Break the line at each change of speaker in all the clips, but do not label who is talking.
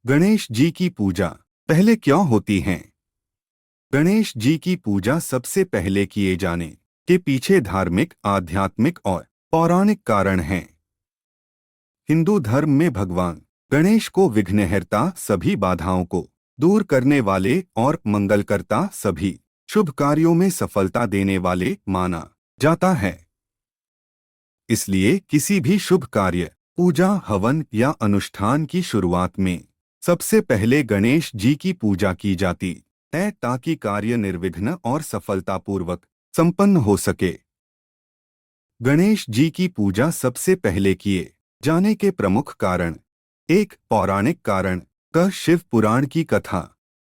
गणेश जी की पूजा पहले क्यों होती है? गणेश जी की पूजा सबसे पहले किए जाने के पीछे धार्मिक, आध्यात्मिक और पौराणिक कारण हैं। हिंदू धर्म में भगवान गणेश को विघ्नहर्ता, सभी बाधाओं को दूर करने वाले और मंगलकर्ता, सभी शुभ कार्यों में सफलता देने वाले माना जाता है। इसलिए किसी भी शुभ कार्य, पूजा, हवन या अनुष्ठान की शुरुआत में सबसे पहले गणेश जी की पूजा की जाती है, ताकि कार्य निर्विघ्न और सफलतापूर्वक संपन्न हो सके। गणेश जी की पूजा सबसे पहले किए जाने के प्रमुख कारण: एक, पौराणिक कारण। शिव पुराण की कथा।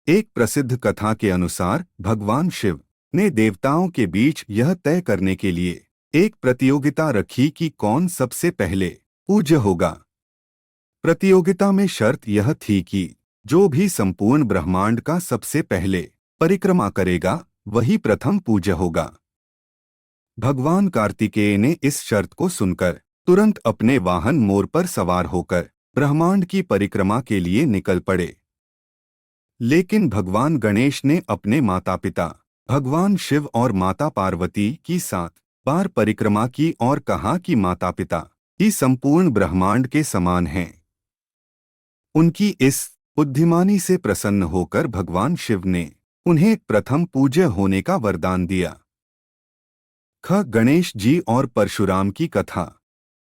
एक प्रसिद्ध कथा के अनुसार भगवान शिव ने देवताओं के बीच यह तय करने के लिए एक प्रतियोगिता रखी कि कौन सबसे पहले पूज्य होगा। प्रतियोगिता में शर्त यह थी कि जो भी संपूर्ण ब्रह्मांड का सबसे पहले परिक्रमा करेगा, वही प्रथम पूज्य होगा। भगवान कार्तिकेय ने इस शर्त को सुनकर तुरंत अपने वाहन मोर पर सवार होकर ब्रह्मांड की परिक्रमा के लिए निकल पड़े। लेकिन भगवान गणेश ने अपने माता पिता भगवान शिव और माता पार्वती की 7 बार परिक्रमा की और कहा कि माता पिता ही संपूर्ण ब्रह्मांड के समान हैं। उनकी इस बुद्धिमानी से प्रसन्न होकर भगवान शिव ने उन्हें प्रथम पूज्य होने का वरदान दिया। गणेश जी और परशुराम की कथा।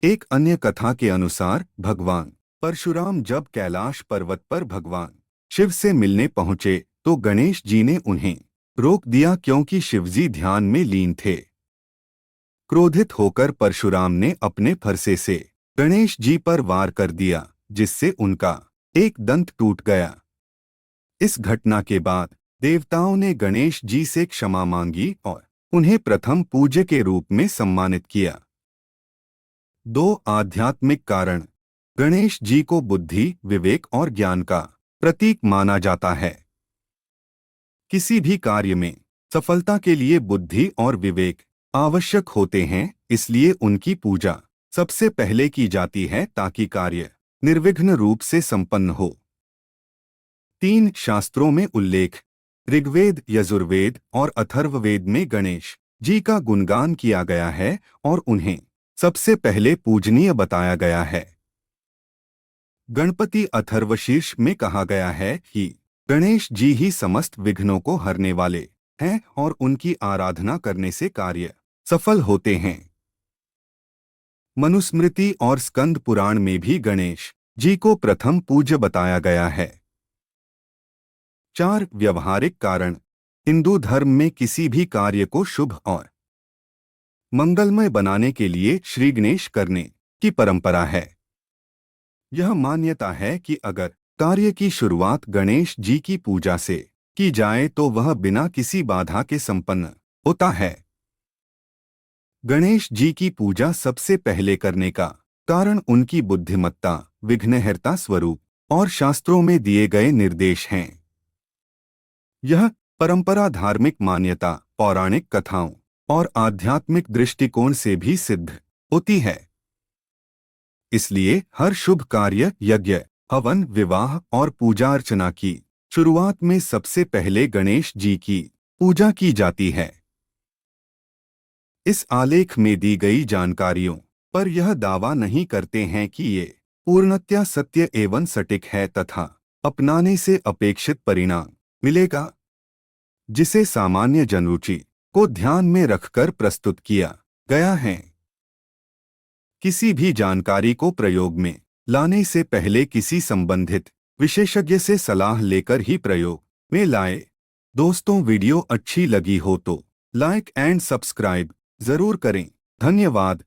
एक अन्य कथा के अनुसार भगवान परशुराम जब कैलाश पर्वत पर भगवान शिव से मिलने पहुंचे तो गणेश जी ने उन्हें रोक दिया, क्योंकि शिवजी ध्यान में लीन थे। क्रोधित होकर परशुराम ने अपने फरसे से गणेश जी पर वार कर दिया, जिससे उनका एक दंत टूट गया। इस घटना के बाद देवताओं ने गणेश जी से क्षमा मांगी और उन्हें प्रथम पूज्य के रूप में सम्मानित किया। 2, आध्यात्मिक कारण। गणेश जी को बुद्धि, विवेक और ज्ञान का प्रतीक माना जाता है। किसी भी कार्य में सफलता के लिए बुद्धि और विवेक आवश्यक होते हैं, इसलिए उनकी पूजा सबसे पहले की जाती है ताकि कार्य निर्विघ्न रूप से संपन्न हो। 3, शास्त्रों में उल्लेख। ऋग्वेद, यजुर्वेद और अथर्ववेद में गणेश जी का गुणगान किया गया है और उन्हें सबसे पहले पूजनीय बताया गया है। गणपति अथर्वशीर्ष में कहा गया है कि गणेश जी ही समस्त विघ्नों को हरने वाले हैं और उनकी आराधना करने से कार्य सफल होते हैं। मनुस्मृति और स्कंद पुराण में भी गणेश जी को प्रथम पूज्य बताया गया है। 4, व्यवहारिक कारण। हिंदू धर्म में किसी भी कार्य को शुभ और मंगलमय बनाने के लिए श्री गणेश करने की परंपरा है। यह मान्यता है कि अगर कार्य की शुरुआत गणेश जी की पूजा से की जाए तो वह बिना किसी बाधा के संपन्न होता है। गणेश जी की पूजा सबसे पहले करने का कारण उनकी बुद्धिमत्ता, विघ्नहर्ता स्वरूप और शास्त्रों में दिए गए निर्देश हैं। यह परंपरा धार्मिक मान्यता, पौराणिक कथाओं और आध्यात्मिक दृष्टिकोण से भी सिद्ध होती है। इसलिए हर शुभ कार्य, यज्ञ, हवन, विवाह और पूजा अर्चना की शुरुआत में सबसे पहले गणेश जी की पूजा की जाती है। इस आलेख में दी गई जानकारियों पर यह दावा नहीं करते हैं कि ये पूर्णतया सत्य एवं सटीक है तथा अपनाने से अपेक्षित परिणाम मिलेगा, जिसे सामान्य जनरुचि को ध्यान में रखकर प्रस्तुत किया गया है। किसी भी जानकारी को प्रयोग में लाने से पहले किसी संबंधित विशेषज्ञ से सलाह लेकर ही प्रयोग में लाएं। दोस्तों, वीडियो अच्छी लगी हो तो लाइक एंड सब्सक्राइब जरूर करें। धन्यवाद।